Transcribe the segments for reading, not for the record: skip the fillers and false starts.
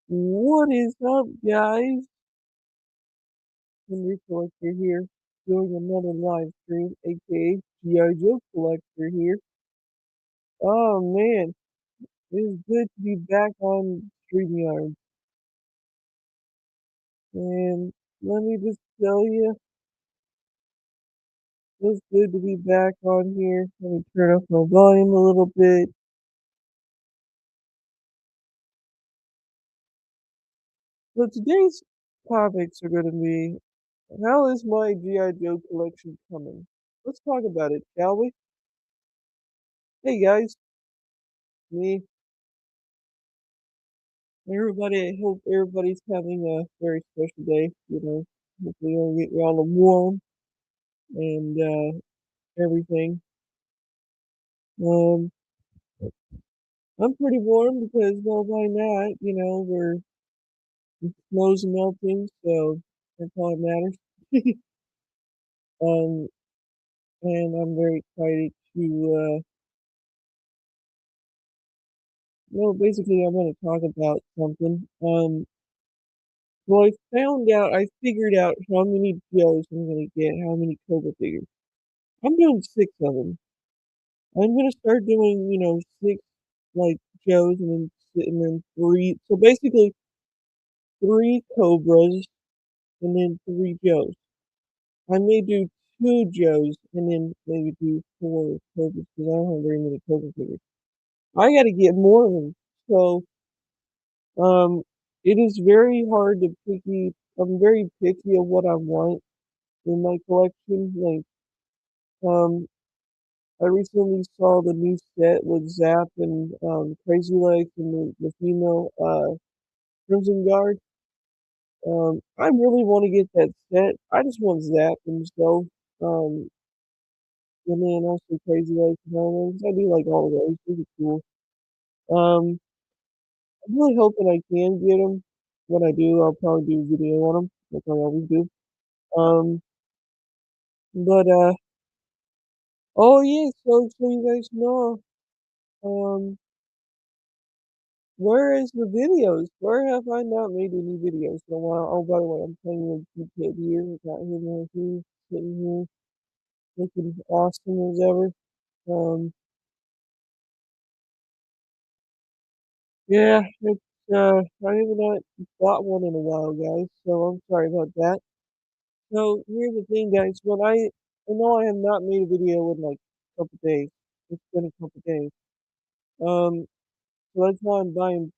What is up, guys? Henry Collector here, doing another live stream, aka Gijoe Collector here. Oh man, it's good to be back on StreamYard. And let me just tell you, it's good to be back on here. Let me turn up my volume a little bit. So today's topics are going to be, how is my G.I. Joe collection coming? Let's talk about it, shall we? Hey guys, me. Everybody, I hope everybody's having a very special day. Hopefully you'll get y'all warm and everything. Um, I'm pretty warm because, well, why not? We're the snow's melting, so that's all that matters. um, and I'm very excited to, basically, I want to talk about something. Well, I figured out how many Joes I'm gonna get, how many Cobra figures. I'm doing 6 of them. I'm gonna start doing, 6 like Joes and then 3. So basically 3 Cobras and then 3 Joes. I may do 2 Joes and then maybe do 4 Cobras because I don't have very many Cobra figures. I gotta get more of them. So um it is very hard to picky. I'm very picky of what I want in my collection. Like um I recently saw the new set with Zap and Crazy Legs and the female Crimson Guard. I really want to get that set. I just want Zap himself. Um, and then also Crazy Legs and all those. I do like all of those. Those are cool. Um, I'm really hoping I can get them. When I do, I'll probably do a video on them, like I always do. Um, but oh yeah. So you guys know. Um, Where is the videos? Where have I not made any videos in a while? Oh, by the way, I'm playing with Kid here. We got him right here, sitting here, looking awesome as ever. Um, yeah, I have not bought one in a while, guys, so I'm sorry about that. So, here's the thing, guys. I know I have not made a video in like a couple days. It's been a couple days. Um, so that's why I'm buying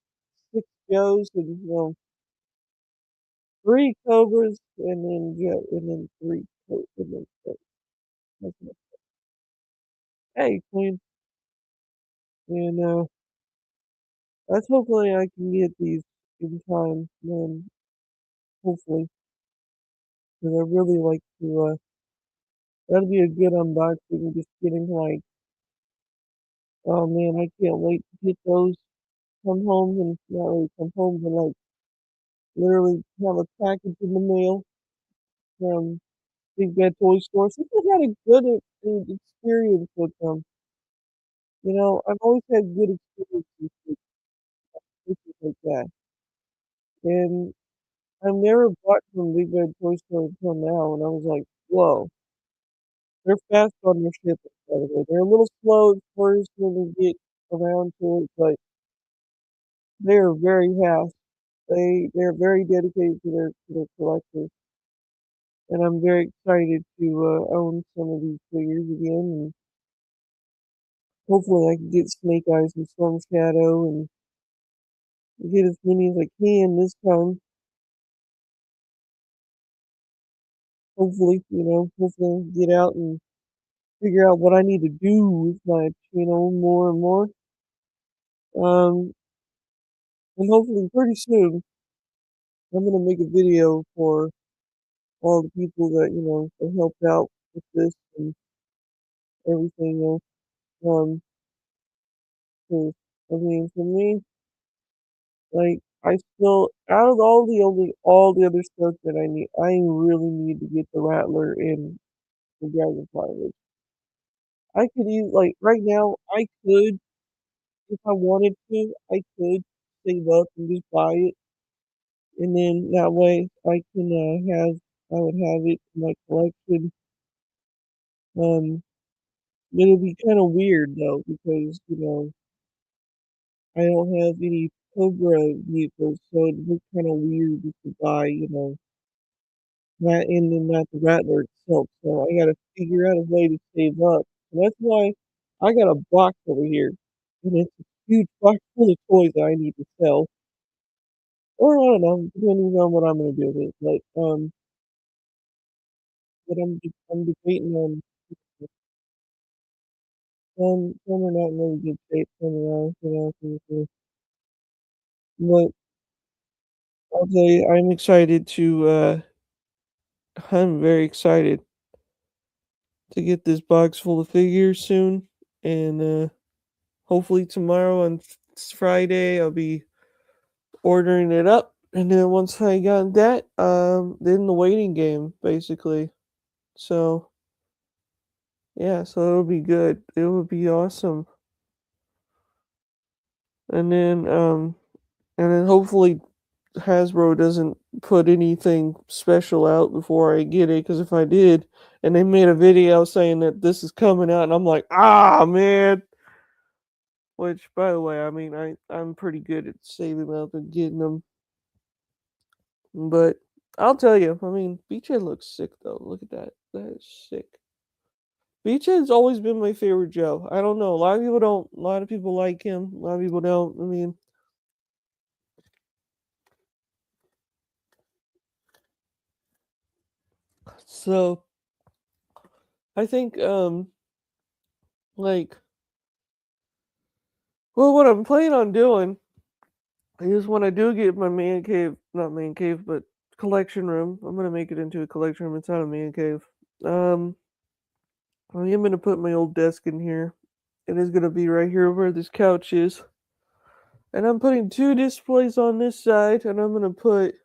6 Joes and, 3 Cobras and then and then and then hey Queen, and that's hopefully I can get these in time, man. Hopefully, because I really like to. That'll be a good unboxing and just getting like, oh man, I can't wait to get those. Come home and not really come home, but like literally have a package in the mail from Big Bad Toy Store. So I had a good experience with them. I've always had good experiences with places like that. And I've never bought from Big Bad Toy Store until now, and I was like, whoa, they're fast on their shipping, by the way. They're a little slow at first when they get around to it, but they are very fast. They're very dedicated to their collectors, and I'm very excited to own some of these figures again, and hopefully I can get Snake Eyes and Storm Shadow and get as many as I can this time. Hopefully I can get out and figure out what I need to do with my channel more and more. Um, and hopefully pretty soon I'm gonna make a video for all the people that helped out with this and everything else. 'Cause, I mean, for me, like I still out of all the other stuff that I really need to get the Rattler and the Dragonfly. Which I could use like right now. I could if I wanted to. I could save up and just buy it. and then that way I would have it in my collection. Um, it'll be kinda weird though because, I don't have any Cobra vehicles, so it'd look kinda weird if you buy, that and then not the Rattler itself, so I gotta figure out a way to save up. And that's why I got a box over here, and it's a huge box full of toys that I need to sell, or I don't know, depending on what I'm gonna do with it, but I'm debating on some are not in really good shape, some are, but I'll tell you, I'm very excited to get this box full of figures soon, and, hopefully tomorrow on Friday, I'll be ordering it up, and then once I got that, then the waiting game, basically. So, yeah, so it'll be good. It will be awesome. And then, um, and then hopefully Hasbro doesn't put anything special out before I get it, because if I did, and they made a video saying that this is coming out, and I'm like, ah, man. Which, by the way, I mean, I'm pretty good at saving up and getting them. But I'll tell you, I mean, BJ looks sick though. Look at that. That is sick. BJ's always been my favorite Joe. I don't know. A lot of people don't. A lot of people like him. A lot of people don't. I mean, so I think like well, what I'm planning on doing is when I do get my man cave, not man cave, but collection room. I'm gonna make it into a collection room. It's not a man cave. Um, I am gonna put my old desk in here. It is gonna be right here where this couch is. And I'm putting two displays on this side, and I'm gonna put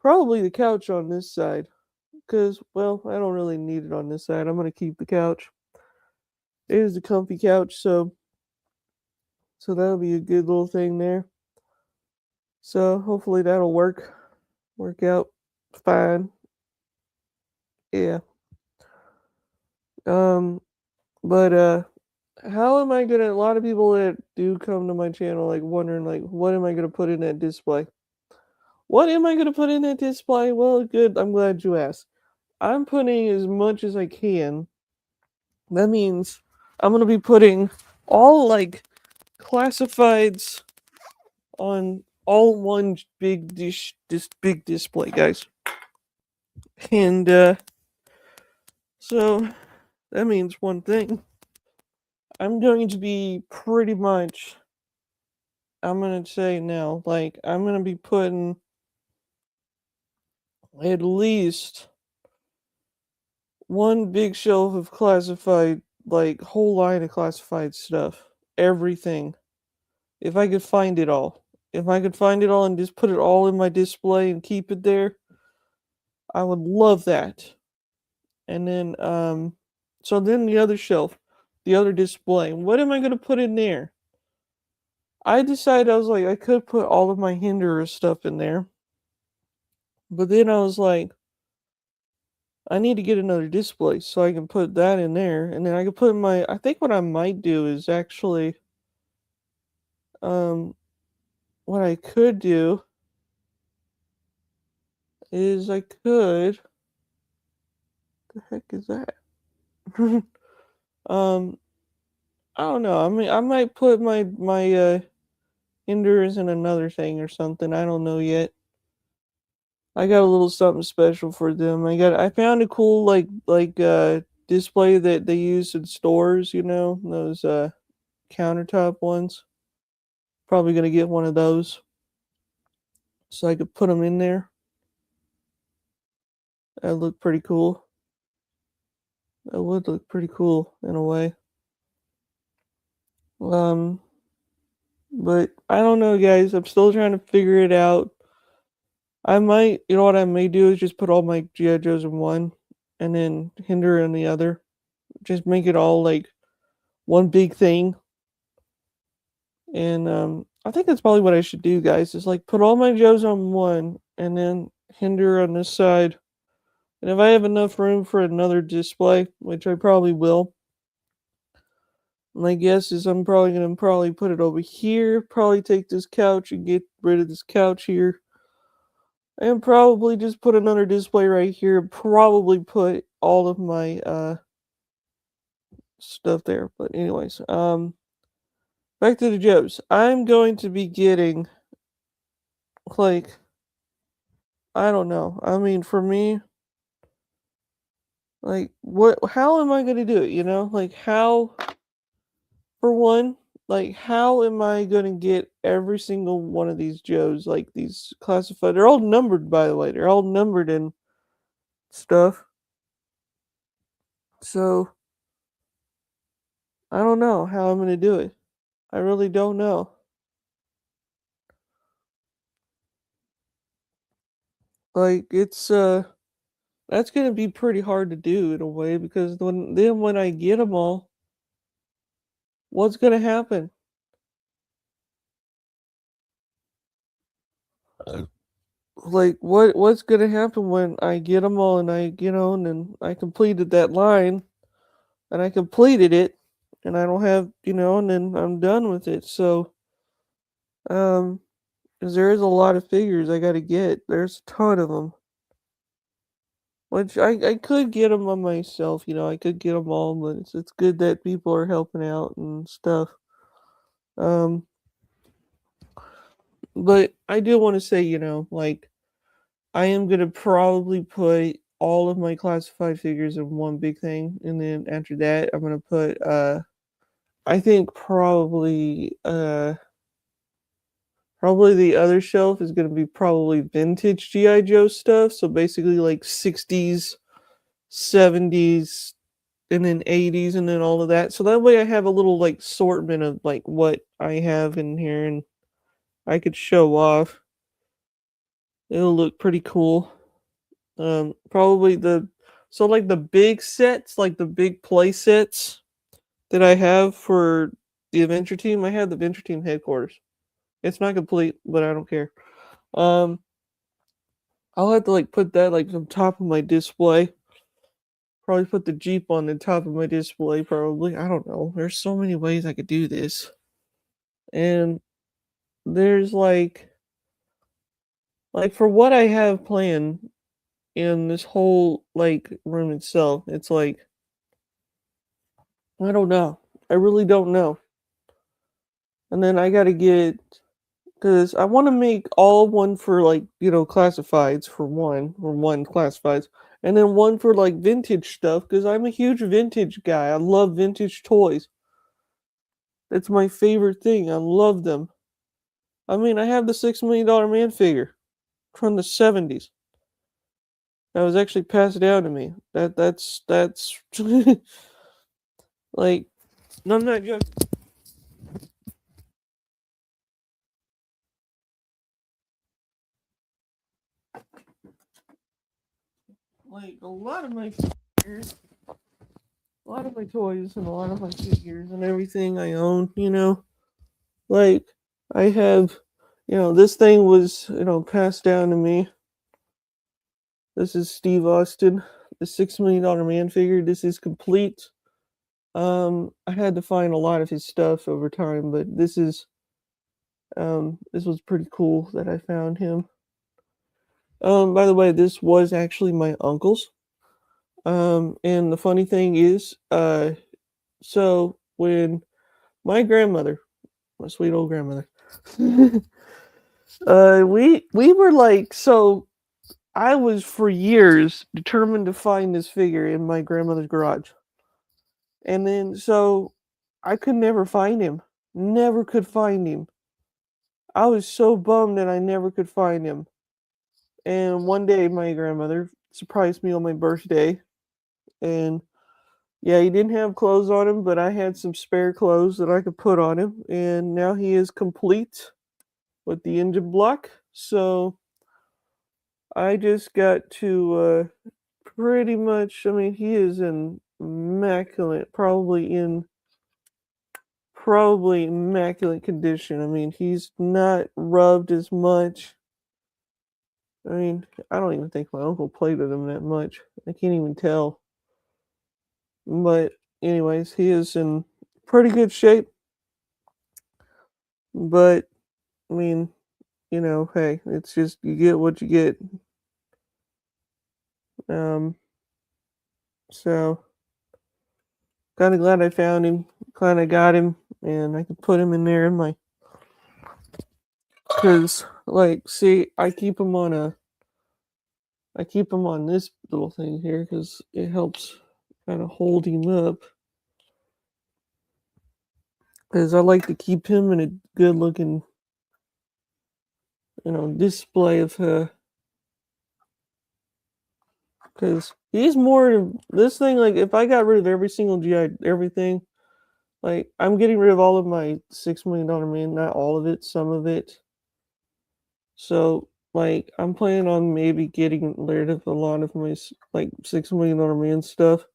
probably the couch on this side. Because, well, I don't really need it on this side. I'm gonna keep the couch. It is a comfy couch, so that'll be a good little thing there. So hopefully that'll work out fine. Yeah. Um, but how am I gonna? A lot of people that do come to my channel like wondering like, what am I gonna put in that display? What am I gonna put in that display? Well, good. I'm glad you asked. I'm putting as much as I can. That means I'm gonna be putting all like classifieds on all one big this big display, guys. And so that means one thing. I'm going to be pretty much I'm gonna say now, like I'm gonna be putting at least one big shelf of classified, like whole line of classified stuff. Everything. If I could find it all. If I could find it all and just put it all in my display and keep it there, I would love that. And then so then the other shelf, the other display. What am I gonna put in there? I decided I was like I could put all of my Hinderer stuff in there. But then I was like, I need to get another display so I can put that in there. And then I can put my I think what I might do is actually um what I could do is I could the heck is that? um I don't know. I mean, I might put my Enders in another thing or something. I don't know yet. I got a little something special for them. I found a cool display that they use in stores. Those countertop ones. Probably gonna get one of those so I could put them in there. That look pretty cool. That would look pretty cool in a way. Um, but I don't know, guys. I'm still trying to figure it out. What I may do is just put all my Gijoes in one and then Hinder in the other. Just make it all like one big thing. And I think that's probably what I should do, guys, is like put all my Joes on one and then Hinder on this side. And if I have enough room for another display, which I probably will, my guess is I'm probably gonna probably put it over here, probably take this couch and get rid of this couch here. And probably just put another display right here, probably put all of my stuff there. But anyways, back to the Joes. I'm going to be getting like I don't know. I mean, for me, like what how am I going to do it, you know? Like how for one, like how am I going to get every single one of these Joes like these classified? They're all numbered by the way. They're all numbered and stuff. So, I don't know how I'm going to do it. I really don't know. Like it's that's gonna be pretty hard to do in a way because when I get them all, what's gonna happen? Like what's gonna happen when I get them all and and then I completed that line and I completed it and I don't have and then I'm done with it. So um, 'cause there is a lot of figures I gotta get. There's a ton of them. Which I could get them on myself, I could get them all, but it's good that people are helping out and stuff. Um, but I do want to say, like I am gonna probably put all of my classified figures in one big thing, and then after that, I'm gonna put I think probably the other shelf is gonna be probably vintage GI Joe stuff. So basically like 60s, 70s, and then 80s and then all of that. So that way I have a little like assortment of like what I have in here and I could show off. It'll look pretty cool. Probably like the big sets, like the big play sets that I have for the adventure team. I have the adventure team headquarters. It's not complete, but I don't care. Um, I'll have to like put that like on top of my display. Probably put the Jeep on the top of my display, probably. I don't know. There's so many ways I could do this. And there's like for what I have planned in this whole like room itself, it's like I don't know. I really don't know. And then I gotta get because I want to make all one for like classifieds for one or one classifieds, and then one for like vintage stuff because I'm a huge vintage guy. I love vintage toys. It's my favorite thing. I love them. I mean, I have the $6 million man figure from the '70s that was actually passed down to me. That's like no, I'm not joking. Like a lot of my figures, a lot of my toys, and a lot of my figures and everything I own. Like I have, this thing was passed down to me. This is Steve Austin, the $6 million man figure. This is complete. I had to find a lot of his stuff over time, but this was pretty cool that I found him. By the way, this was actually my uncle's. And the funny thing is, so when my grandmother, my sweet old grandmother, we were like, so I was for years determined to find this figure in my grandmother's garage. And then so I could never find him. Never could find him. I was so bummed that I never could find him. And one day my grandmother surprised me on my birthday. And yeah, he didn't have clothes on him, but I had some spare clothes that I could put on him. And now he is complete with the engine block. So I just got to pretty much, I mean, he is in immaculate, probably immaculate condition. I mean, he's not rubbed as much. I mean, I don't even think my uncle played with him that much. I can't even tell. But anyways, he is in pretty good shape. But I mean, hey, it's just you get what you get. Um, so kind of glad I found him. Glad I got him, and I could put him in there in my. Cause like, see, I keep him on this little thing here because it helps kind of hold him up. Because I like to keep him in a good looking, display of her. Because he's more this thing. Like, if I got rid of every single GI, everything, like I'm getting rid of all of my $6 million man, not all of it, some of it. So like, I'm planning on maybe getting rid of a lot of my like $6 million man stuff,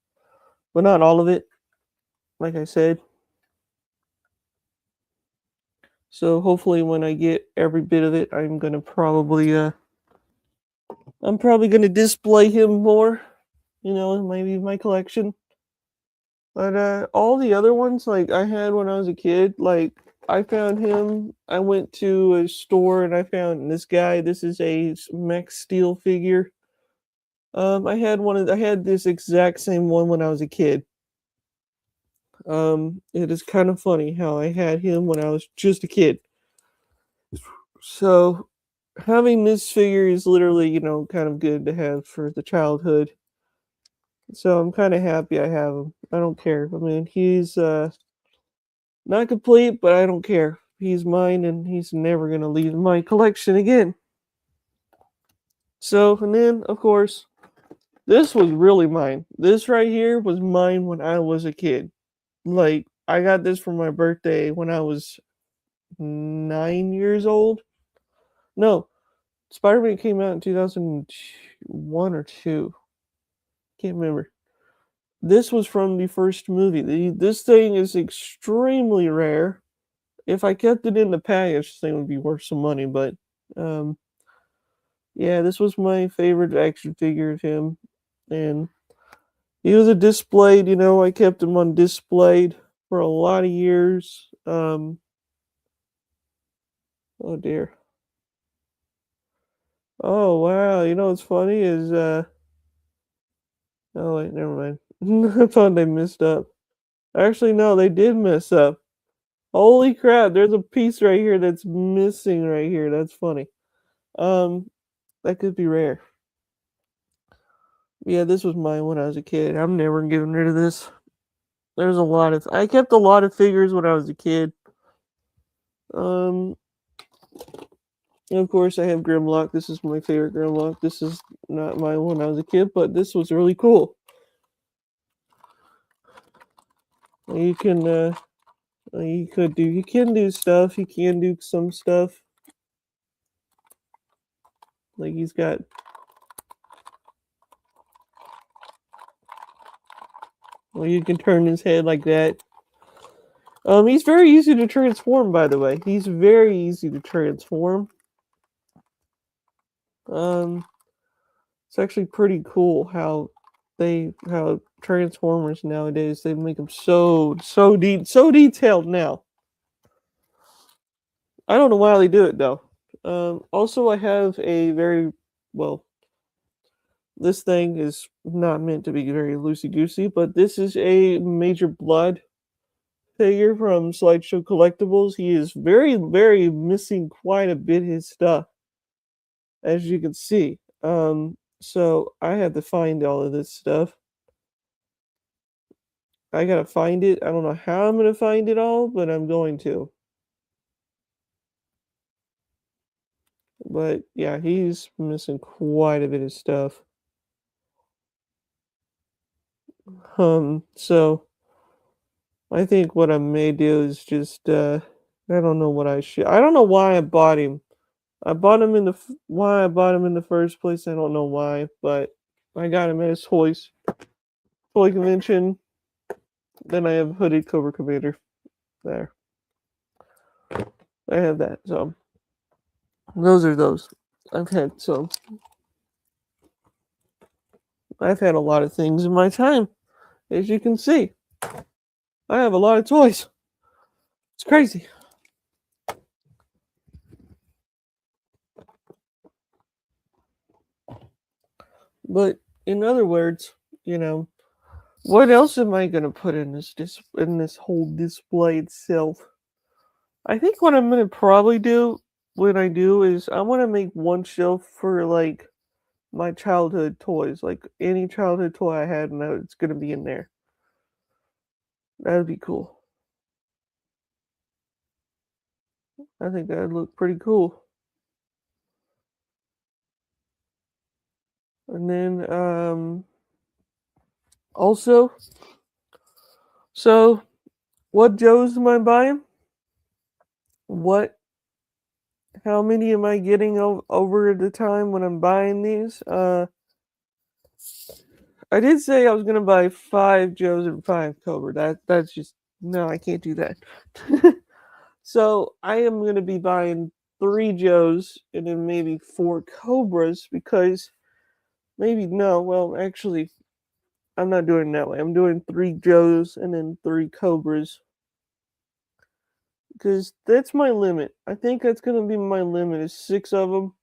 but not all of it. Like I said. So hopefully when I get every bit of it, I'm probably gonna display him more, maybe my collection. But all the other ones like I had when I was a kid, like I found him. I went to a store and I found this guy. This is a Max Steel figure. I had this exact same one when I was a kid. It is kind of funny how I had him when I was just a kid. So having this figure is literally, kind of good to have for the childhood. So I'm kind of happy I have him. I don't care. I mean, he's not complete, but I don't care. He's mine and he's never going to leave my collection again. So, and then, of course, this was really mine. This right here was mine when I was a kid. Like, I got this for my birthday when I was 9 years old. No, Spider-Man came out in 2001 or 2. Can't remember. This was from the first movie. This thing is extremely rare. If I kept it in the package, this thing would be worth some money. But um, yeah, this was my favorite action figure of him, and he was a displayed. I kept him on displayed for a lot of years. Oh dear. Oh wow. What's funny is oh wait, never mind. I thought they messed up. Actually, no, they did mess up. Holy crap, there's a piece right here that's missing right here. That's funny. Um, that could be rare. Yeah, this was mine when I was a kid. I'm never getting rid of this. I kept a lot of figures when I was a kid. Um, and of course I have Grimlock. This is my favorite Grimlock. This is not mine when I was a kid, but this was really cool. You can you can do stuff. You can do some stuff. Like he's got well, you can turn his head like that. He's very easy to transform, by the way. He's very easy to transform. Um, it's actually pretty cool how Transformers nowadays they make them so detailed now. I don't know why they do it though. Also, I have a very well. This thing is not meant to be very loosey goosey, but this is a Major Blood figure from Slideshow Collectibles. He is very missing quite a bit of his stuff, as you can see. So I had to find all of this stuff. I gotta find it. I don't know how I'm gonna find it all, but I'm going to. But yeah, he's missing quite a bit of stuff. So I think what I may do is just I don't know what I should. I don't know why I bought him. Why I bought him in the first place. I don't know why, but I got him at his toy convention. Then I have Hooded Cobra Commander there. I have that. So those are those. I've had so I've had a lot of things in my time, as you can see. I have a lot of toys. It's crazy. But in other words, you know, what else am I gonna put in this whole display itself? I think what I'm gonna probably do when I do is I want to make one shelf for like my childhood toys, like any childhood toy I had, and it's gonna be in there. That'd be cool. I think that'd look pretty cool. And then also, so what Joes am I buying? What How many am I getting over at the time when I'm buying these? I did say I was gonna buy 5 Joes and 5 Cobra. That's just no, I can't do that. So I am gonna be buying 3 Joes and then maybe 4 Cobras because maybe no, well actually I'm not doing it that way. I'm doing 3 Joes and then 3 Cobras because that's my limit. I think that's gonna be my limit is 6 of them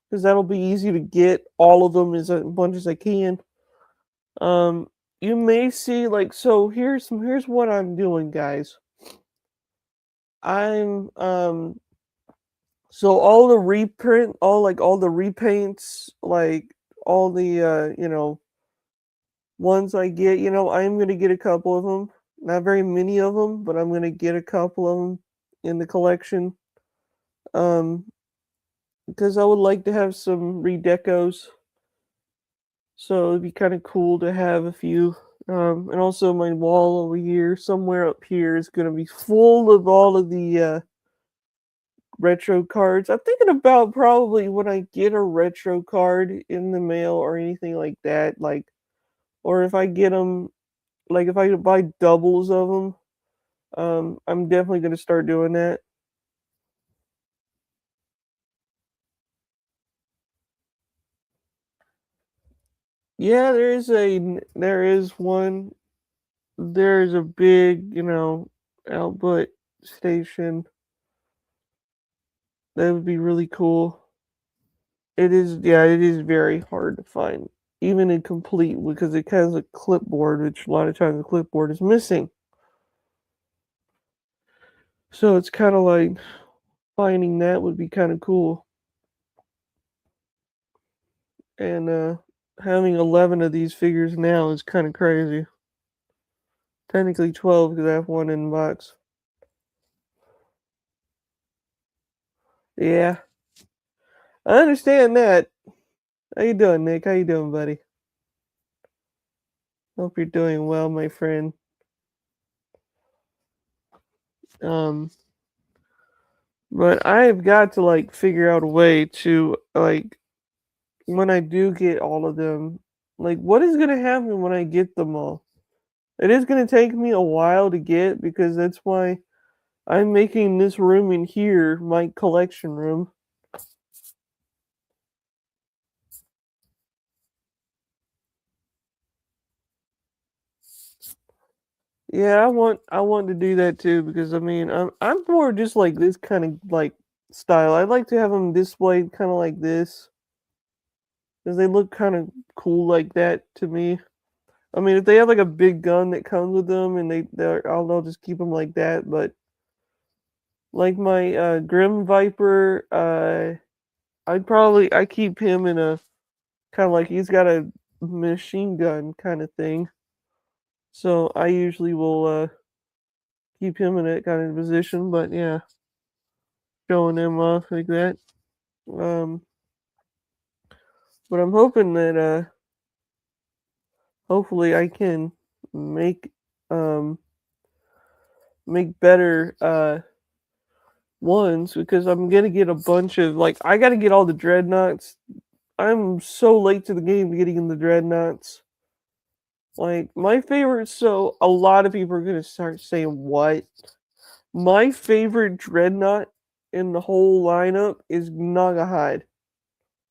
because that'll be easy to get all of them as a bunch as I can. Um, you may see like so. Here's what I'm doing, guys. I'm so all the reprint, all the repaints, like all the ones I get. I'm gonna get a couple of them. Not very many of them, but I'm gonna get a couple of them in the collection. Um, because I would like to have some redecos. So it'd be kind of cool to have a few. And also my wall over here, somewhere up here, is gonna be full of all of the retro cards. I'm thinking about probably when I get a retro card in the mail or anything like that, like, or if I get them, like if I buy doubles of them, I'm definitely gonna start doing that. Yeah, there is one. There's a big, output station. That would be really cool. It is, yeah, it is very hard to find, even in complete, because it has a clipboard, which a lot of times the clipboard is missing. So it's kind of like finding that would be kind of cool. And having 11 of these figures now is kind of crazy. Technically 12 because I have one in the box. Yeah, I understand that. How you doing, Nick? How you doing, buddy? Hope you're doing well, my friend. Um, but I've got to like figure out a way to like when I do get all of them, like what is gonna happen when I get them all? It is gonna take me a while to get because that's why I'm making this room in here my collection room. Yeah, I want to do that too because I mean I'm more just like this kind of like style. I like to have them displayed kind of like this because they look kind of cool like that to me. I mean, if they have like a big gun that comes with them and I'll just keep them like that. But like my Grim Viper, I keep him in a kind of like he's got a machine gun kind of thing. So I usually will keep him in that kind of position. But yeah, showing him off like that. Um, but I'm hoping that hopefully I can make um make better ones because I'm gonna get a bunch of like I gotta get all the dreadnoughts. I'm so late to the game getting the dreadnoughts. Like my favorite, so a lot of people are gonna start saying what? My favorite dreadnought in the whole lineup is Nagahide.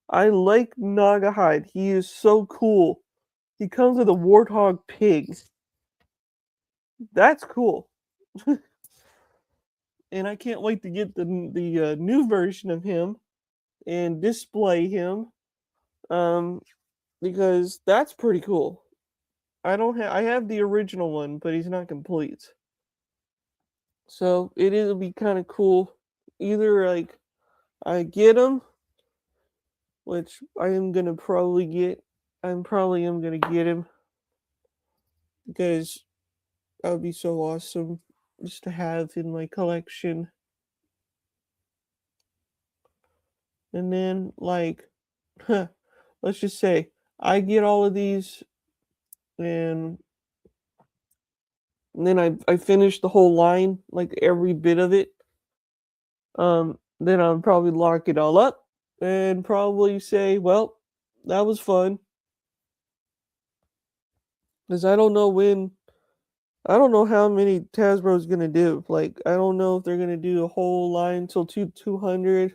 I like Nagahide. He is so cool. He comes with a warthog pig. That's cool. And I can't wait to get the new version of him and display him. Um, because that's pretty cool. I have the original one, but he's not complete. So it'll be kind of cool. Either like I get him, which I am gonna probably get. I'm probably am gonna get him because that would be so awesome just to have in my collection. And then like, let's just say I get all of these, and, and then I finish the whole line, like every bit of it. Then I'll probably lock it all up and probably say, well, that was fun. Because I don't know how many Hasbro's gonna do. Like, I don't know if they're gonna do a whole line till 200,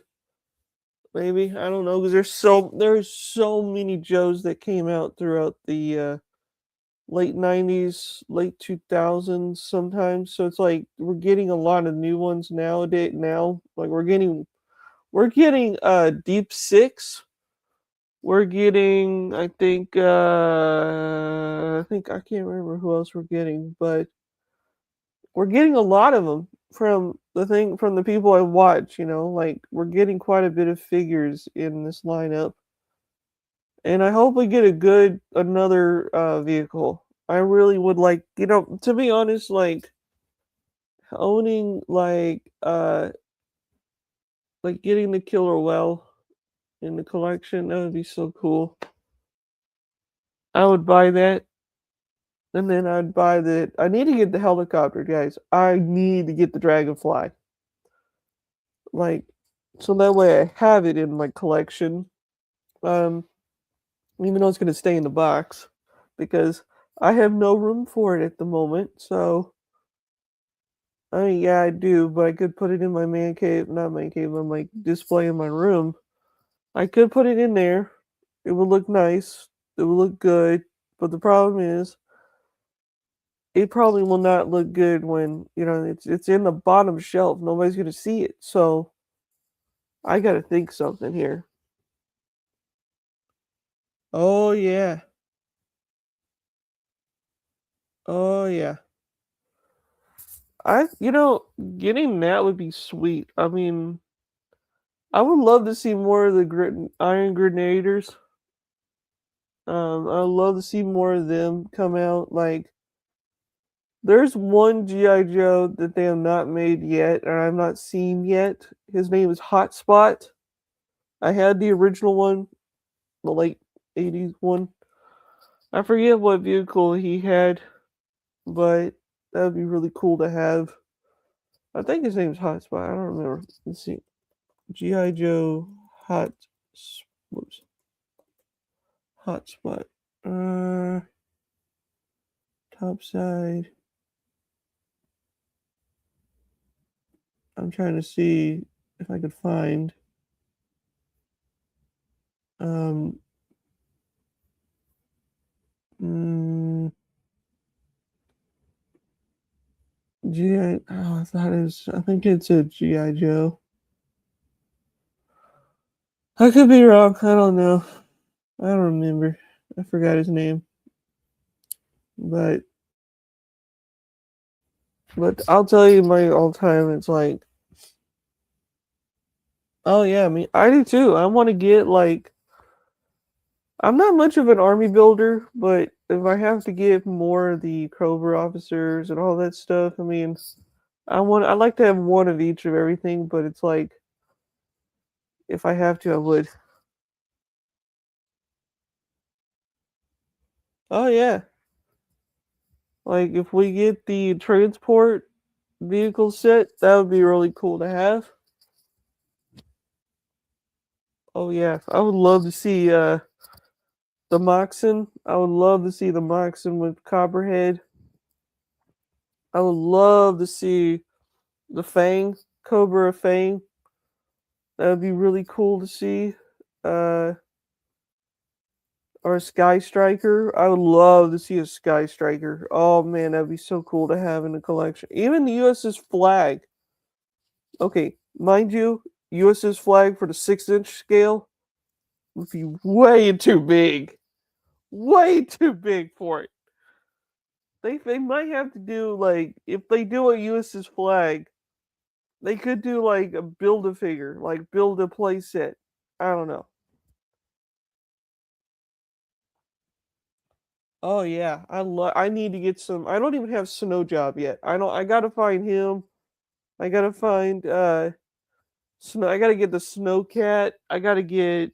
maybe. I don't know because there's so many Joes that came out throughout the late '90s, late 2000s sometimes. So it's like we're getting a lot of new ones nowadays. Now, like we're getting Deep Six. We're getting, I think I can't remember who else we're getting, but we're getting a lot of them from the people I watch. Like we're getting quite a bit of figures in this lineup, and I hope we get a good another vehicle. I really would like, to be honest, like owning like getting the killer whale in the collection. That would be so cool. I would buy that. And then I'd buy I need to get the helicopter, guys. I need to get the dragonfly. Like, so that way I have it in my collection. Um, Even though it's gonna stay in the box. Because I have no room for it at the moment. So I mean, yeah, I do, but I could put it in my man cave, not man cave, on my display in my room. I could put it in there. It would look nice. It would look good. But the problem is it probably will not look good when it's in the bottom shelf. Nobody's gonna see it, so I gotta think something here. Oh yeah, oh yeah. I getting that would be sweet. I mean, I would love to see more of the Iron Grenadiers. I'd love to see more of them come out. Like, there's one GI Joe that they have not made yet, or I've not seen yet. His name is Hotspot. I had the original one, the late '80s one. I forget what vehicle he had, but that would be really cool to have. I think his name's Hotspot. I don't remember. Let's see. GI Joe Hot. Whoops. Hotspot. Uh, Top side. I'm trying to see if I could find. Um. Mm, GI. Oh, I thought it was. I think it's a GI Joe. I could be wrong. I don't know. I don't remember. I forgot his name. But I'll tell you my all time. It's like, oh yeah, I mean I do too. I want to get like, I'm not much of an army builder, but if I have to get more of the Cobra officers and all that stuff, I mean, I like to have one of each of everything, but it's like if I have to, I would. Oh yeah, like if we get the transport vehicle set, that would be really cool to have. Oh yeah, I would love to see the Moxon. I would love to see the Moxon with Copperhead. I would love to see The Fang, Cobra Fang. That would be really cool to see. Uh, or a Sky Striker. I would love to see a Sky Striker. Oh man, that'd be so cool to have in the collection. Even the US's flag. Okay, mind you, US's flag for the 6-inch scale would be way too big. Way too big for it. They might have to do like if they do a US's flag, they could do like a build a figure, like build a play set. I don't know. Oh yeah, I need to get some. I don't even have Snow Job yet. I gotta find him. I gotta find Snow. I gotta get the Snow Cat. I gotta get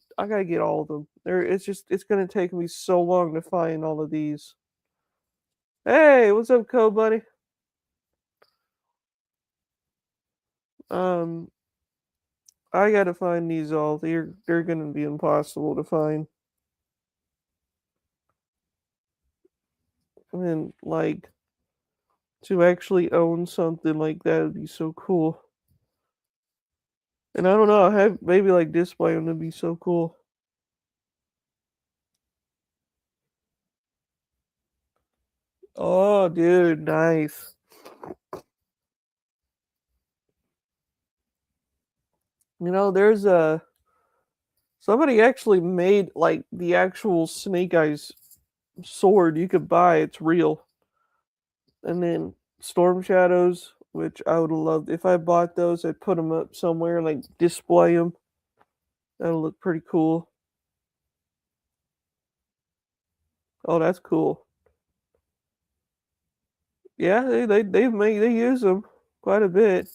all of them. There, it's gonna take me so long to find all of these. Hey, what's up, Co Buddy? Um, I gotta find these all. They're gonna be impossible to find. And like to actually own something like that would be so cool. And I don't know, have maybe like display them would be so cool. Oh, dude, nice. There's a somebody actually made like the actual Snake Eyes sword you could buy. It's real. And then Storm Shadows, which I would have loved if I bought those. I'd put them up somewhere, like display them. That'll look pretty cool. Oh, that's cool. Yeah, they use them quite a bit.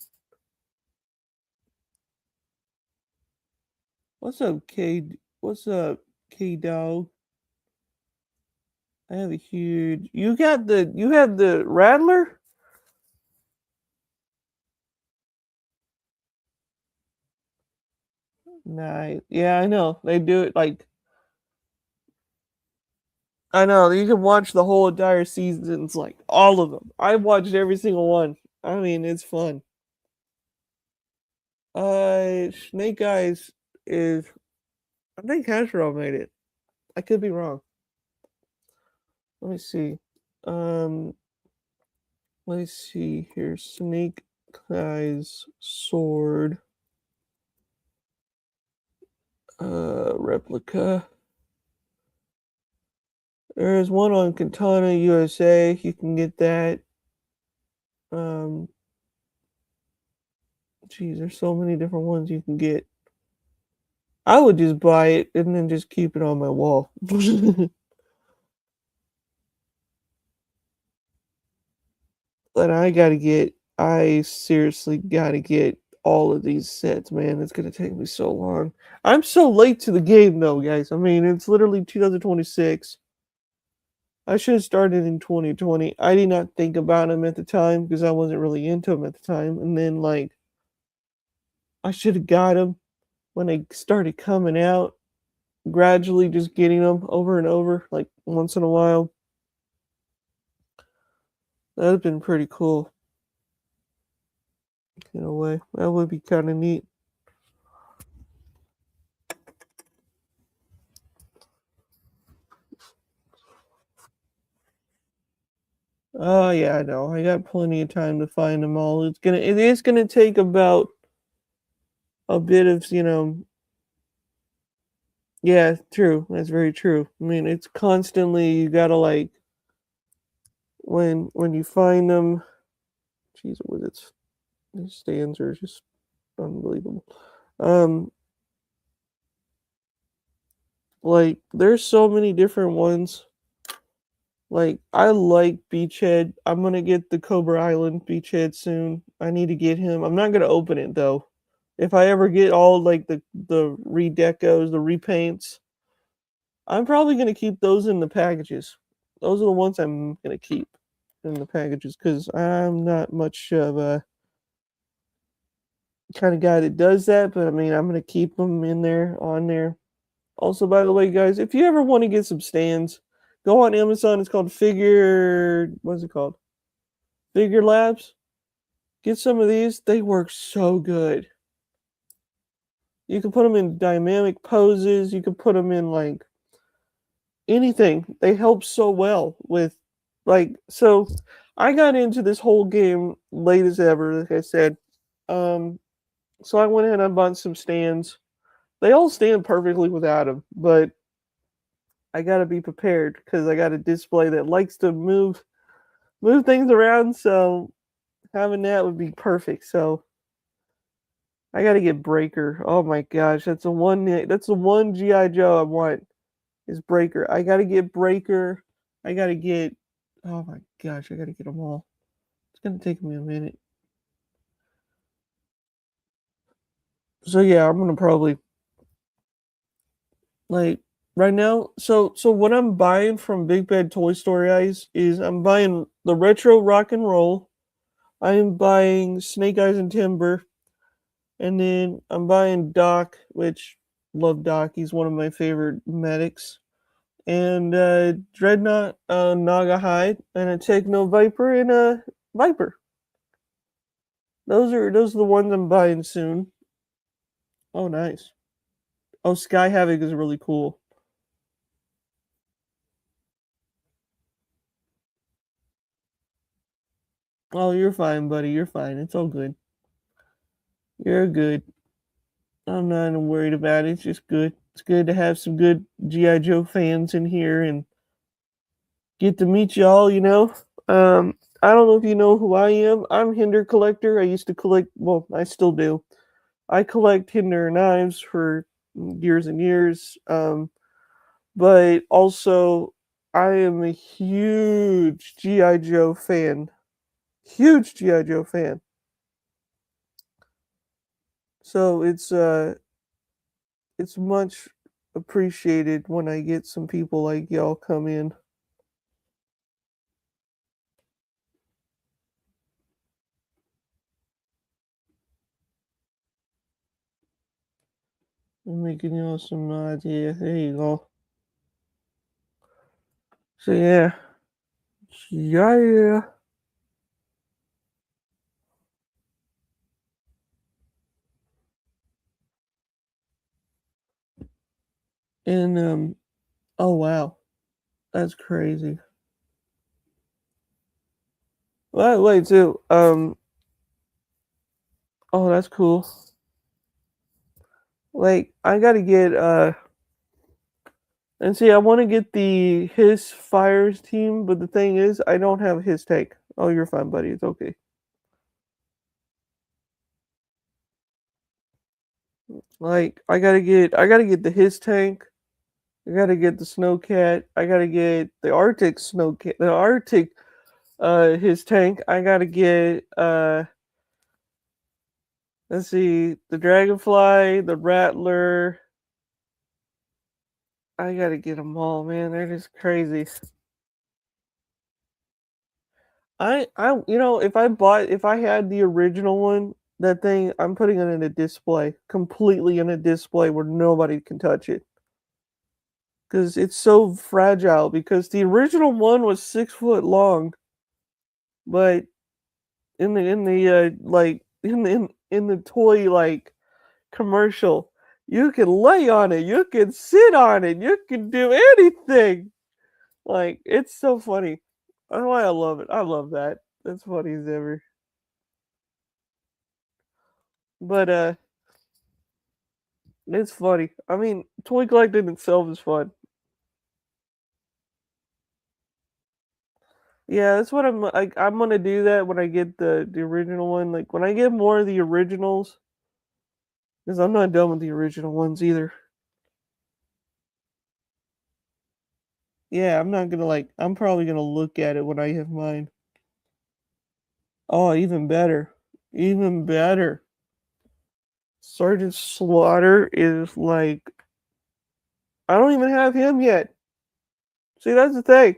What's up, K? What's up, K Dog? I have a huge. You have the Rattler. Nice. Yeah, I know. They do it like I know. You can watch the whole entire seasons, like all of them. I watched every single one. I mean, it's fun. Snake Eyes is. I think Hasbro made it. I could be wrong. Let me see. Um, let me see here. Snake Eyes sword. Replica. There's one on Katana USA. You can get that. Um, Geez, there's so many different ones you can get. I would just buy it and then just keep it on my wall. But I seriously gotta get all of these sets, man. It's gonna take me so long. I'm so late to the game, though, guys. I mean, it's literally 2026. I should have started in 2020. I did not think about them at the time because I wasn't really into them at the time. And then, like, I should have got them when they started coming out, gradually just getting them over and over, like once in a while. That'd have been pretty cool in a way. That would be kind of neat. Oh yeah, I know. I got plenty of time to find them all. It is gonna take about a bit of yeah, true. That's very true. I mean, it's constantly you gotta like when you find them. Jeez, what it's these stands are just unbelievable. Um, like there's so many different ones. Like I like Beachhead. I'm gonna get the Cobra Island Beachhead soon. I need to get him. I'm not gonna open it though. If I ever get all like the redecos, the repaints, I'm probably gonna keep those in the packages. Those are the ones I'm gonna keep in the packages because I'm not much of a kind of guy that does that. But I mean, I'm gonna keep them in there on there. Also, by the way, guys, if you ever want to get some stands, go on Amazon. It's called Figure. What's it called? Figure Labs. Get some of these. They work so good. You can put them in dynamic poses. You can put them in like anything. They help so well with so I got into this whole game late as ever, like I said. Um so I went ahead and I bought some stands. They all stand perfectly without them, but I got to be prepared cuz I got a display that likes to move things around, so having that would be perfect. So I got to get Breaker. Oh my gosh, that's the one GI Joe I want is Breaker. I got to get Breaker. I got to get Oh my gosh, I got to get them all. It's going to take me a minute. So yeah, I'm going to probably like right now. So what I'm buying from Big Bad Toy Story Eyes is I'm buying the retro rock and roll. I am buying Snake Eyes and Timber, and then I'm buying Doc, which love Doc. He's one of my favorite medics. And Dreadnought, Naga Hide, and a Techno Viper and a Viper. Those are the ones I'm buying soon. Oh, nice. Oh, Sky Havoc is really cool. Oh, you're fine, buddy. You're fine. It's all good. You're good. I'm not worried about it. It's just good. It's good to have some good GI Joe fans in here and get to meet y'all. I don't know if you know who I am. I'm Hinder Collector. I used to collect. Well, I still do. I collect Hinder knives for years and years. But also, I am a huge GI Joe fan. Huge GI Joe fan. So it's much appreciated when I get some people like y'all come in. I'm making y'all some idea. There you go. So yeah, yeah, and oh wow, that's crazy. Wait, too. Oh, that's cool. Like I gotta get and see, I want to get the his fires team, but the thing is, I don't have his tank. Oh, you're fine, buddy. It's okay. Like I gotta get the his tank. I gotta get the snowcat. I gotta get the Arctic snowcat. The Arctic his tank. I gotta get let's see, the dragonfly, the rattler. I gotta get them all, man. They're just crazy. If I had the original one, that thing, I'm putting it in a display, completely in a display where nobody can touch it. Because it's so fragile. Because the original one was 6 foot long, but in the toy commercial, you can lay on it, you can sit on it, you can do anything. Like it's so funny. That's why I love it. I love that. That's funny as ever. But it's funny. I mean, toy collecting itself is fun. Yeah, that's what I'm gonna do that when I get the original one. Like when I get more of the originals, because I'm not done with the original ones either. Yeah, I'm not gonna I'm probably gonna look at it when I have mine. Oh, even better. Even better. Sergeant Slaughter is I don't even have him yet. See, that's the thing.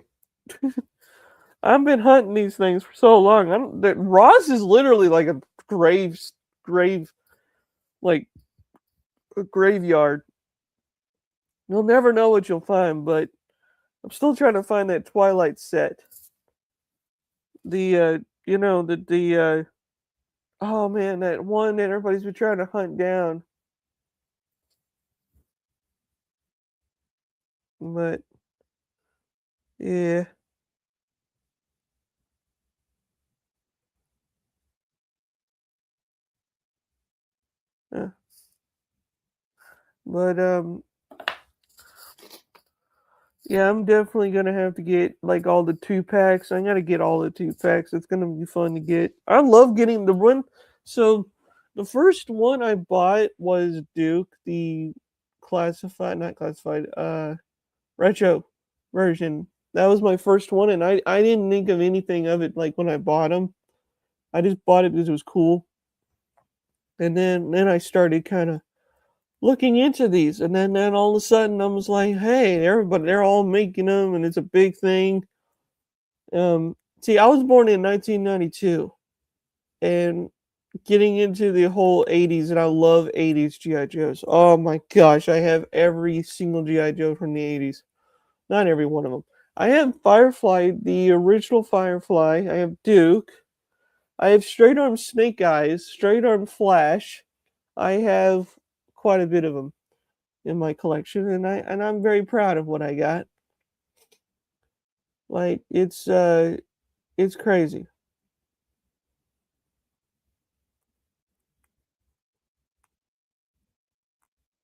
I've been hunting these things for so long. I don't that Ross is literally like a grave like a graveyard. You'll never know what you'll find, but I'm still trying to find that Twilight set. The you know the Oh man, that one that everybody's been trying to hunt down. But yeah, uh, but yeah, I'm definitely gonna have to get like all the 2 packs. I gotta get all the 2 packs. It's gonna be fun to get. I love getting the one. So the first one I bought was Duke, the classified, not classified, retro version. That was my first one, and I didn't think of anything of it like when I bought them. I just bought it because it was cool, and then I started kind of looking into these, and then all of a sudden I was like, hey, everybody, they're all making them, and it's a big thing. See, I was born in 1992, and getting into the whole 80s, and I love 80s GI Joes. Oh my gosh, I have every single GI Joe from the 80s. Not every one of them. I have Firefly, the original Firefly. I have Duke. I have Straight Arm Snake Eyes, Straight Arm Flash. I have quite a bit of them in my collection, and I'm very proud of what I got. Like it's crazy.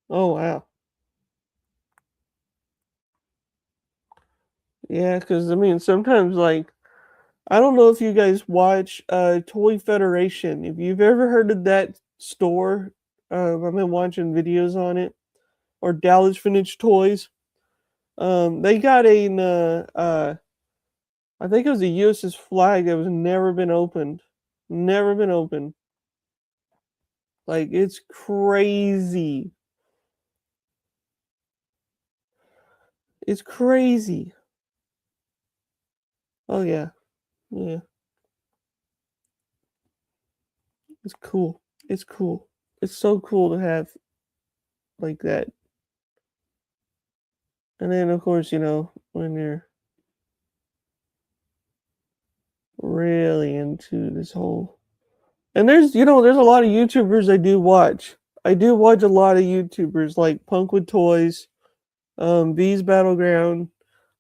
Oh wow. Yeah, because I mean sometimes like I don't know if you guys watch Toy Federation. If you've ever heard of that store, I've been watching videos on it. Or Dallas Vintage Toys. They got I think it was a USS flag that was never been opened. Never been opened. Like it's crazy. It's crazy. Oh yeah. Yeah. It's cool. It's cool. It's so cool to have like that. And then of course, when you're really into this whole and there's a lot of YouTubers I do watch. I do watch a lot of YouTubers like Punk with Toys, Bees Battleground.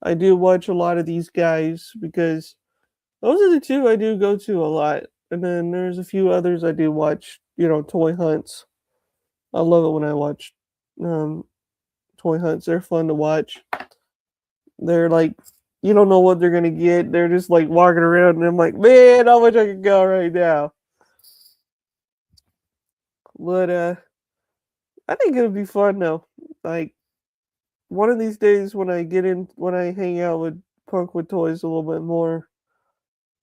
I do watch a lot of these guys because those are the two I do go to a lot. And then there's a few others I do watch, toy hunts. I love it when I watch um, toy hunts. They're fun to watch. They're like, you don't know what they're gonna get. They're just like walking around, and I'm like, man, how much I could go right now. But I think it'll be fun though. Like one of these days when I hang out with Punk with Toys a little bit more,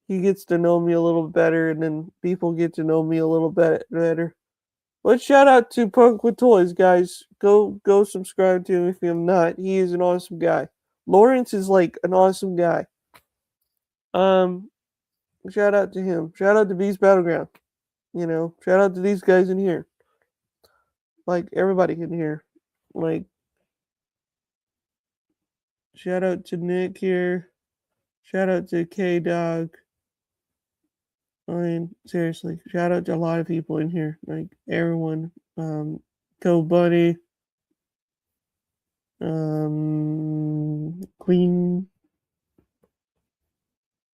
he gets to know me a little better, and then people get to know me a little bit better. Let's shout out to Punk with Toys, guys. Go subscribe to him if you're not. He is an awesome guy. Lawrence is like an awesome guy. Um, shout out to him. Shout out to Beast Battleground. Shout out to these guys in here. Like everybody in here. Like shout out to Nick here. Shout out to K Dog. I mean, seriously, shout out to a lot of people in here. Like everyone. Go Buddy. Queen.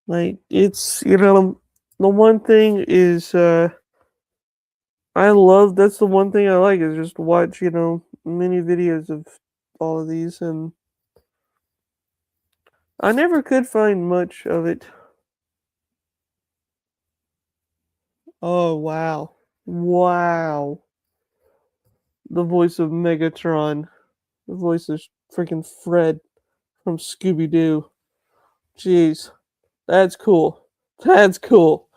Like it's the one thing is I love that's the one thing I like is just watch, many videos of all of these, and I never could find much of it. Oh wow. Wow. The voice of Megatron. The voice of freaking Fred from Scooby Doo. Jeez. That's cool. That's cool.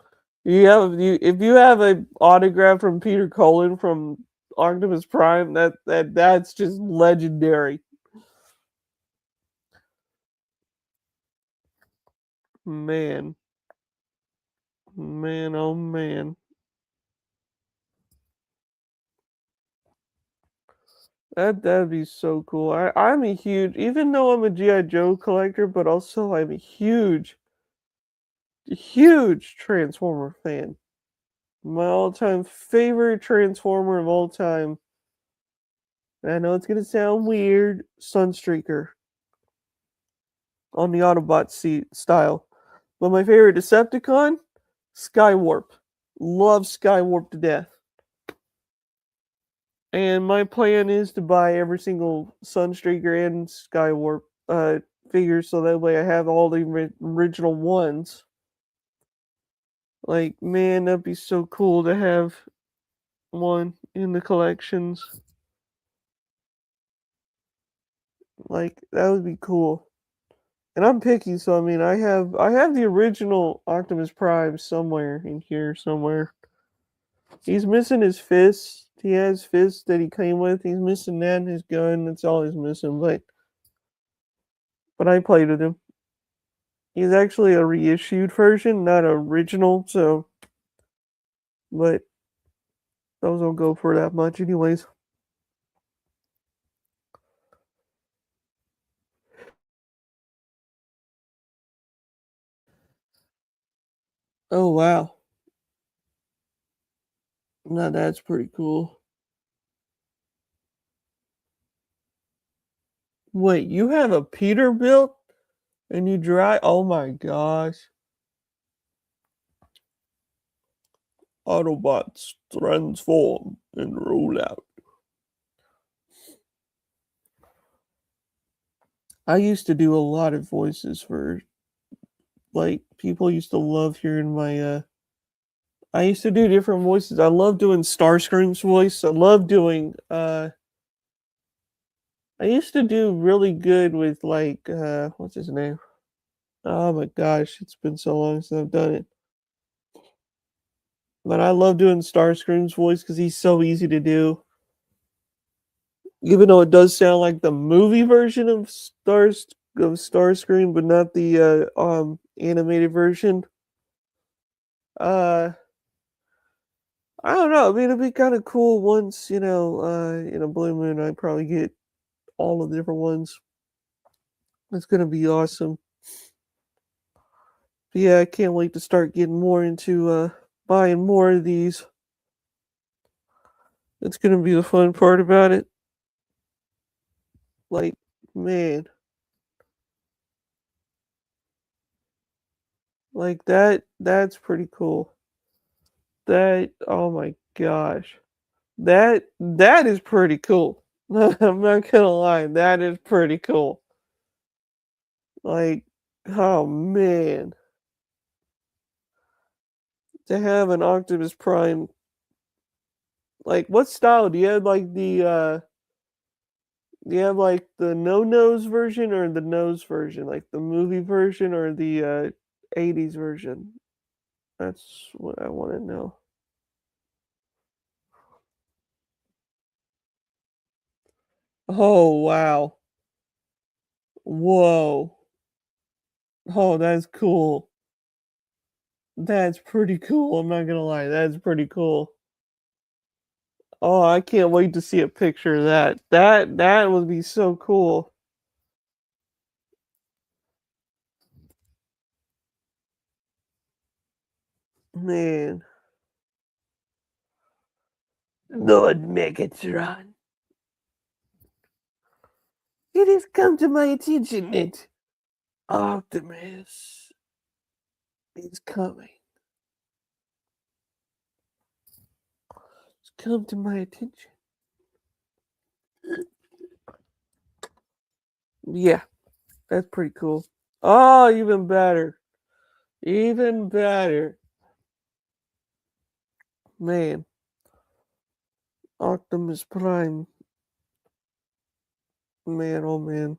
If you have a autograph from Peter Cullen from Optimus Prime, that's just legendary. Man. Man, oh man. That'd be so cool. I'm a huge even though I'm a G.I. Joe collector, but also I'm a huge Transformer fan. My all-time favorite Transformer of all time. And I know it's gonna sound weird, Sunstreaker on the Autobot seat style. But my favorite Decepticon, Skywarp. Love Skywarp to death. And my plan is to buy every single Sunstreaker and Skywarp figures so that way I have all the original ones. Like, man, that'd be so cool to have one in the collections. Like, that would be cool. And I'm picky, so I mean, I have the original Optimus Prime somewhere in here somewhere. He's missing his fist. He has fists that he came with. He's missing that and his gun. That's all he's missing. But I played with him. He's actually a reissued version, not original. So, but those don't go for that much, anyways. Oh wow, now that's pretty cool. Wait, you have a Peterbilt and you drive? Oh my gosh. Autobots transform and roll out. I used to do a lot of voices for like people used to love hearing my I used to do different voices. I love doing Starscream's voice. I love doing I used to do really good with like what's his name? Oh my gosh, it's been so long since I've done it. But I love doing Starscream's voice because he's so easy to do. Even though it does sound like the movie version of Starscream, but not the animated version. Uh I don't know. I mean, it'd be kind of cool once, in a blue moon, I'd probably get all of the different ones. It's gonna be awesome. But yeah, I can't wait to start getting more into buying more of these. It's gonna be the fun part about it. Like, man, like that's pretty cool. That oh my gosh. That is pretty cool. I'm not gonna lie, that is pretty cool. Like, oh man, to have an Optimus Prime. Like, what style do you have? Like do you have like the no nose version or the nose version? Like the movie version or the '80s version? That's what I want to know. Oh wow, whoa, oh that's cool. That's pretty cool. I'm not gonna lie, that's pretty cool. Oh, I can't wait to see a picture of that. That would be so cool. Man. Lord Megatron. It has come to my attention that Optimus is coming. It's come to my attention. Yeah, that's pretty cool. Oh, even better. Even better. Man, Optimus Prime. Man, oh man.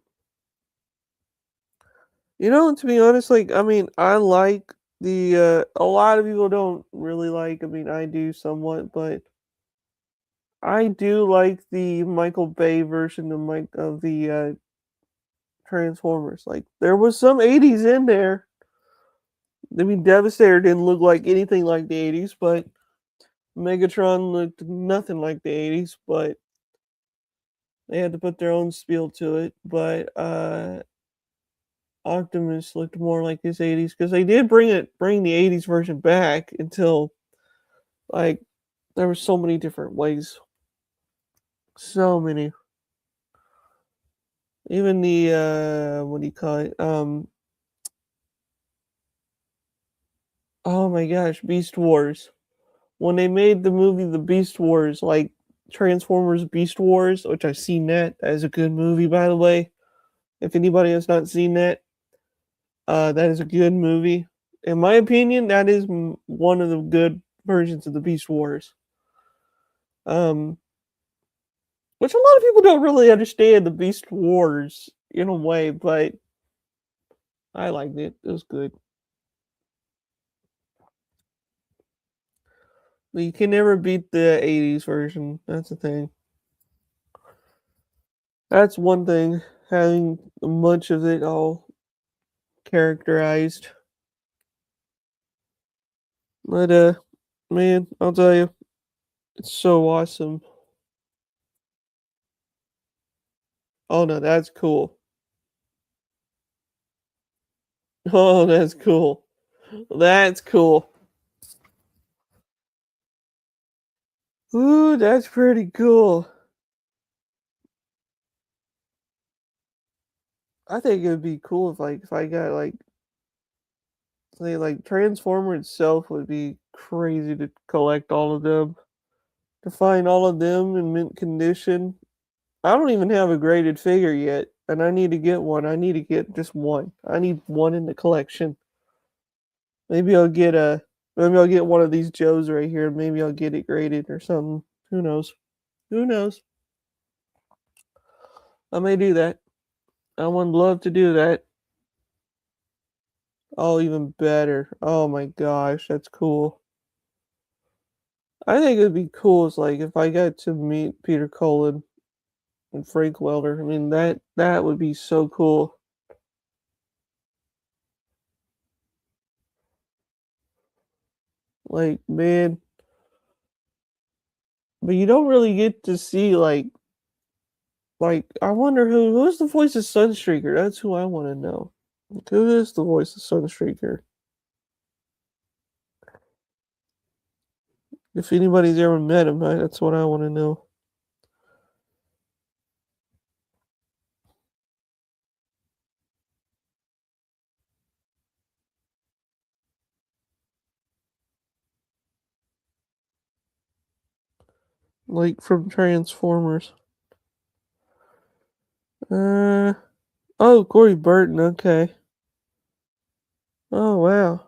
To be honest, like, I mean, I like a lot of people don't really like, I mean, I do somewhat, but I do like the Michael Bay version of the Transformers. Like, there was some '80s in there. I mean, Devastator didn't look like anything like the '80s, but Megatron looked nothing like the '80s, but they had to put their own spiel to it. But Optimus looked more like his '80s because they did bring the '80s version back until Like, there were so many different ways. So many. Even the, what do you call it? Oh my gosh, Beast Wars. When they made the movie The Beast Wars, like Transformers Beast Wars, which I've seen that. That is a good movie, by the way. If anybody has not seen that, that is a good movie. In my opinion, that is one of the good versions of the Beast Wars. Um, which a lot of people don't really understand the Beast Wars in a way, but I liked it. It was good. But you can never beat the '80s version. That's the thing. That's one thing. Having much of it all characterized. But man, I'll tell you, it's so awesome. Oh no, that's cool. Oh, that's cool. That's cool. Ooh, that's pretty cool. I think it would be cool if I got like say like Transformer itself would be crazy to collect all of them. To find all of them in mint condition. I don't even have a graded figure yet, and I need to get one. I need to get just one. I need one in the collection. Maybe I'll get a maybe I'll get one of these Joes right here. Maybe I'll get it graded or something. Who knows? Who knows? I may do that. I would love to do that. Oh, even better. Oh my gosh, that's cool. I think it'd be cool is like if I got to meet Peter Cullen and Frank Welder. I mean that would be so cool. Like man, but you don't really get to see like I wonder who's the voice of Sunstreaker. That's who I want to know. Who is the voice of Sunstreaker? If anybody's ever met him, that's what I want to know. Like from Transformers. Uh oh, Corey Burton. Okay. Oh wow.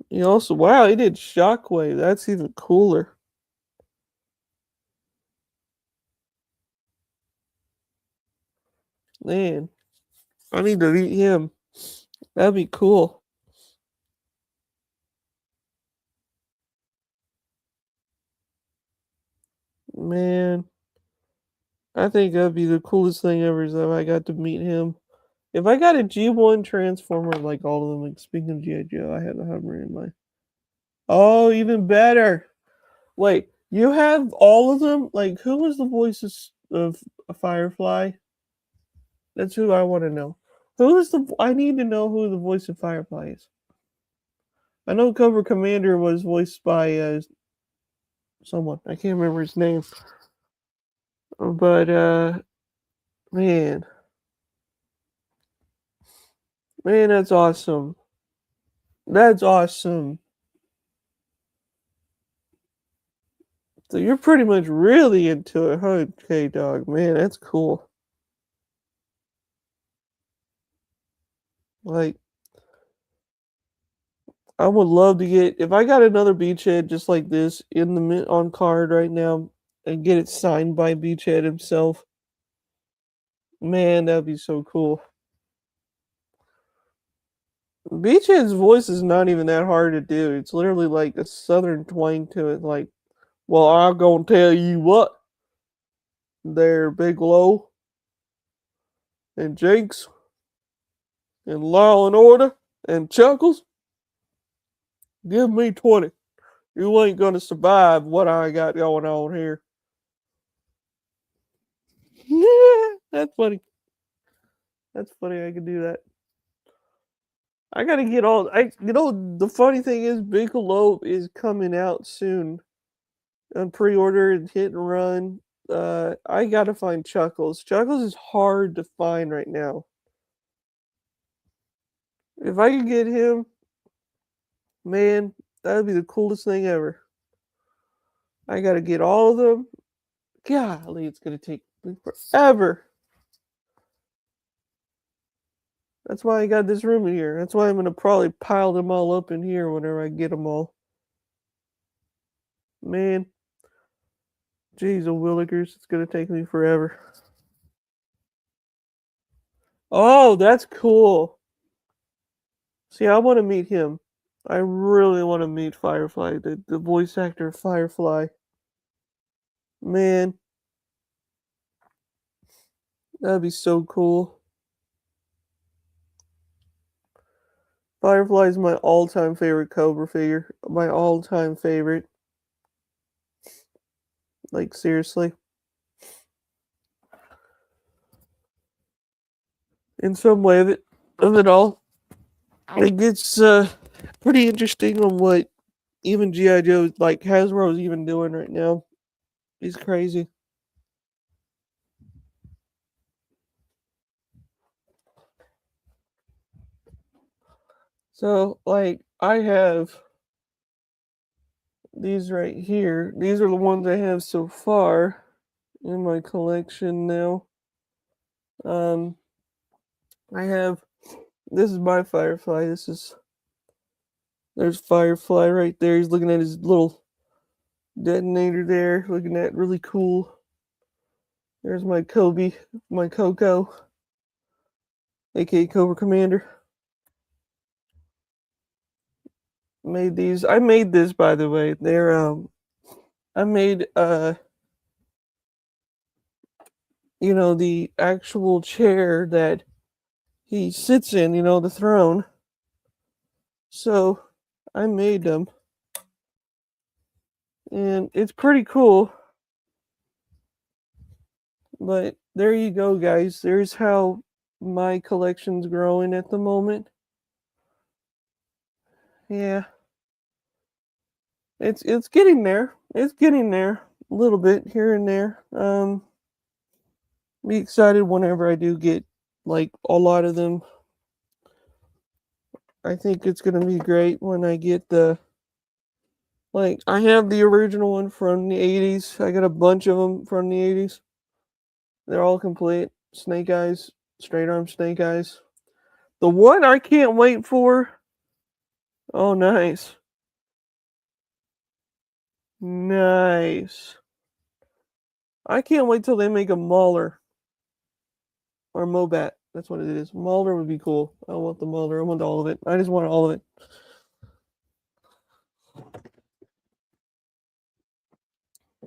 He also wow he did Shockwave. That's even cooler. Man, I need to meet him. That'd be cool. Man, I think that'd be the coolest thing ever is if I got to meet him. If I got a G1 Transformer like all of them, like speaking of G.I. Joe, I have a Hummer in my. Oh, even better. Wait, you have all of them? Like, who was the voices of a Firefly? That's who I want to know. Who is the? I need to know who the voice of Firefly is. I know Cobra Commander was voiced by someone. I can't remember his name. But man, man, that's awesome. That's awesome. So you're pretty much really into it, huh, K Dog? Man, that's cool. Like, I would love to get if I got another Beachhead just like this in the on card right now and get it signed by Beachhead himself. Man, that'd be so cool. Beachhead's voice is not even that hard to do. It's literally like a southern twang to it. Like, well, I'm gonna tell you what, there, Big Low and Jinx and Law and Order and Chuckles, give me 20. You ain't gonna survive what I got going on here. Yeah, that's funny. That's funny. I can do that. I gotta get all the funny thing is Michelob is coming out soon on pre-order and hit and run. I gotta find Chuckles. Chuckles is hard to find right now. If I could get him, man, that would be the coolest thing ever. I gotta get all of them. Golly, it's gonna take me forever. That's why I got this room in here. That's why I'm gonna probably pile them all up in here whenever I get them all. Man, jeez, oh willikers, it's gonna take me forever. Oh, that's cool. See, I want to meet him. I really want to meet Firefly, the voice actor of Firefly. Man, that'd be so cool. Firefly is my all-time favorite Cobra figure. My all-time favorite. Like, seriously. In some way of it all, it gets pretty interesting on what even G.I. Joe, like Hasbro's even doing right now. He's crazy. So, like, I have these right here. These are the ones I have so far in my collection now. Um, I have this is my Firefly. There's Firefly right there. He's looking at his little detonator there, looking at really cool. There's my Kobe, my Coco, aka Cobra Commander. Made these. I made this by the way. I made the actual chair that he sits in, the throne. So I made them. And it's pretty cool. But there you go, guys. There's how my collection's growing at the moment. Yeah. It's getting there. It's getting there. A little bit here and there. Be excited whenever I do get like a lot of them. I think it's gonna be great when I get I have the original one from the 80s. I got a bunch of them from the 80s. They're all complete. Snake Eyes, straight arm Snake Eyes. The one I can't wait for. Oh, nice. Nice. I can't wait till they make a Mauler or Mobat. That's what it is. Mauler would be cool. I want the Mauler. I want all of it. I just want all of it.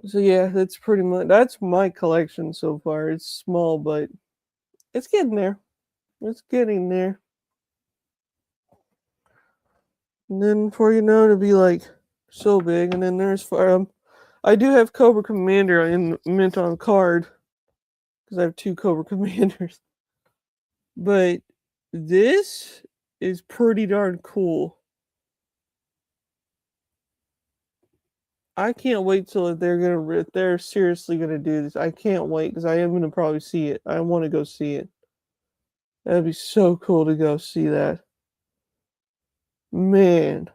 So yeah, that's my collection so far. It's small, but it's getting there. It's getting there. And then before you know it, it'll be like so big. And then I do have Cobra Commander in mint on card because I have two Cobra Commanders. But this is pretty darn cool. I can't wait till if they're seriously gonna do this. I can't wait because I am gonna probably see it. I want to go see it. That'd be so cool to go see that. Man,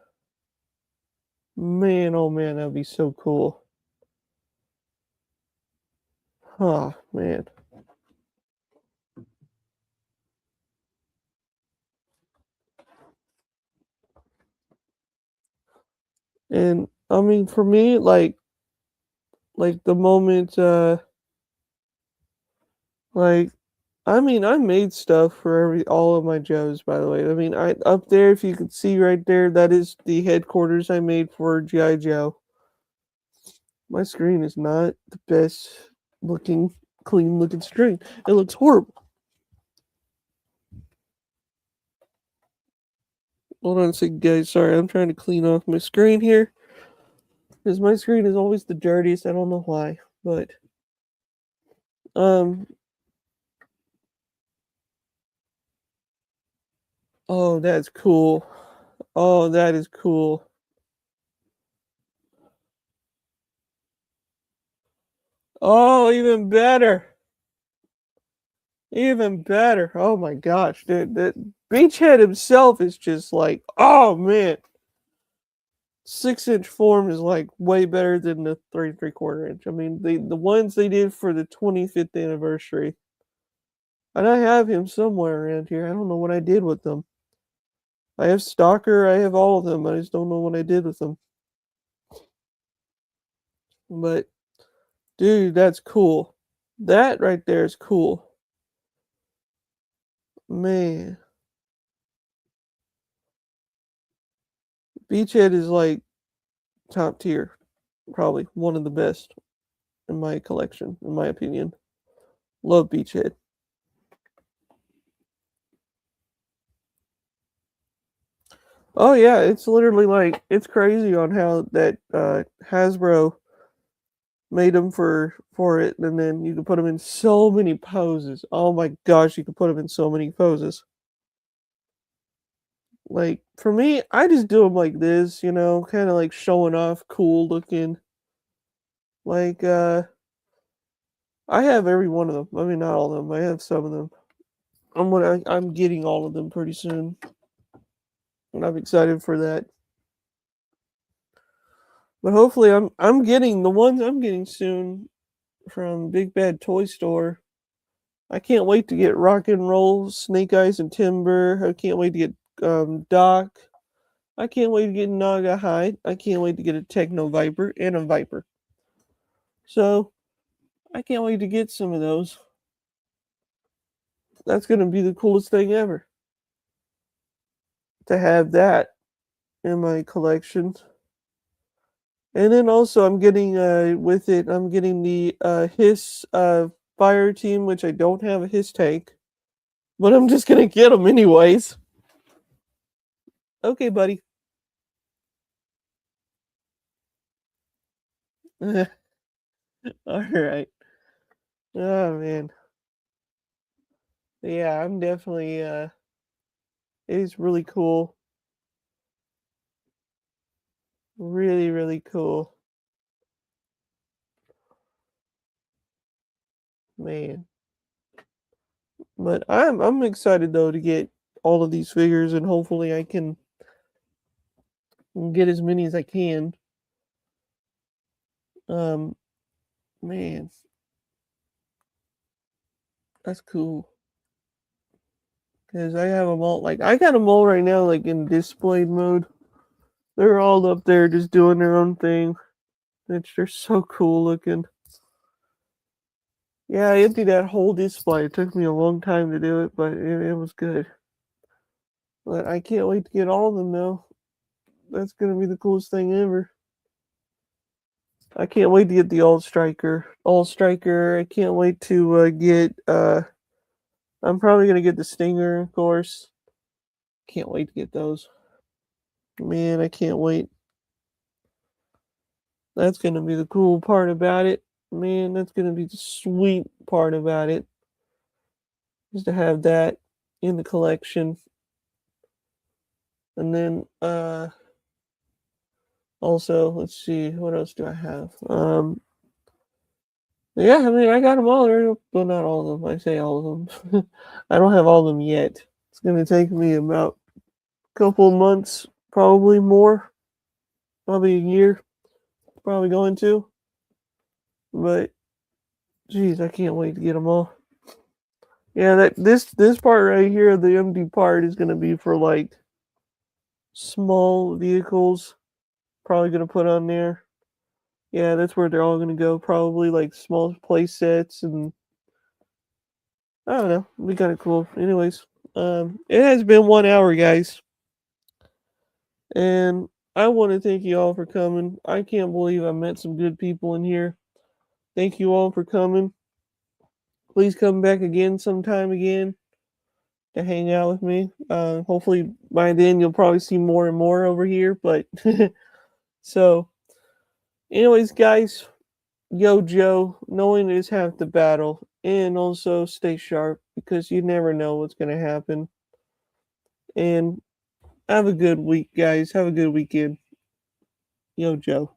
man, oh man, that'd be so cool. Oh man. And I mean, for me, like the moment, like I mean, I made stuff for all of my Joes. By the way, I mean, I up there, if you can see right there, that is the headquarters I made for GI Joe. My screen is not the best looking, clean looking screen. It looks horrible. Hold on a second, guys. Sorry, I'm trying to clean off my screen here because my screen is always the dirtiest. I don't know why, but um, Oh, that's cool. Oh, that is cool. Oh, even better. Even better. Oh my gosh, dude. That Beachhead himself is just like, oh man. 6-inch form is like way better than the 3 3/4 inch. I mean, the ones they did for the 25th anniversary. And I have him somewhere around here. I don't know what I did with them. I have Stalker, I have all of them. I just don't know what I did with them. But dude, that's cool. That right there is cool. Man, Beachhead is like top tier. Probably one of the best in my collection, in my opinion. Love Beachhead. Oh yeah, it's literally like it's crazy on how that Hasbro made them for it, and then you can put them in so many poses. Oh my gosh, you can put them in so many poses. Like for me, I just do them like this, kind of like showing off, cool looking. Like I have every one of them. I mean, not all of them. I have some of them. I'm getting all of them pretty soon, and I'm excited for that. But hopefully, I'm getting the ones I'm getting soon from Big Bad Toy Store. I can't wait to get Rock and Roll, Snake Eyes, and Timber. I can't wait to get Doc. I can't wait to get Naga Hide. I can't wait to get a Techno Viper and a Viper. So I can't wait to get some of those. That's gonna be the coolest thing ever to have that in my collection. And then also I'm getting with it I'm getting the Hiss fire team, which I don't have a Hiss tank, but I'm just gonna get them anyways. Okay, buddy. All right. Oh man. Yeah, I'm definitely it is really cool. Really, really cool. Man. But I'm excited though to get all of these figures, and hopefully I can get as many as I can. Um man, that's cool. Cause I have them all like I got them all right now like in displayed mode. They're all up there just doing their own thing. They're so cool looking. Yeah, I emptied that whole display. It took me a long time to do it, but it was good. But I can't wait to get all of them now. That's gonna be the coolest thing ever. I can't wait to get the All Striker. All Striker. I can't wait to get. I'm probably gonna get the Stinger, of course. Can't wait to get those. Man, I can't wait. That's gonna be the cool part about it. Man, that's gonna be the sweet part about it. Is to have that in the collection. And then also, let's see, what else do I have? Yeah, I mean, I got them all there. Well, not all of them. I say all of them. I don't have all of them yet. It's gonna take me about a couple of months, probably more, probably a year. Probably going to. But geez, I can't wait to get them all. Yeah, that this part right here, the empty part, is gonna be for like small vehicles. Probably gonna put on there. Yeah, that's where they're all gonna go. Probably like small play sets, and I don't know. It'll be kind of cool. Anyways, it has been 1 hour, guys, and I want to thank you all for coming. I can't believe I met some good people in here. Thank you all for coming. Please come back again sometime again to hang out with me. Hopefully by then you'll probably see more and more over here. But so, anyways, guys, yo, Joe, knowing is half the battle, and also stay sharp because you never know what's gonna happen. and have a good week, guys. Have a good weekend. Yo, Joe.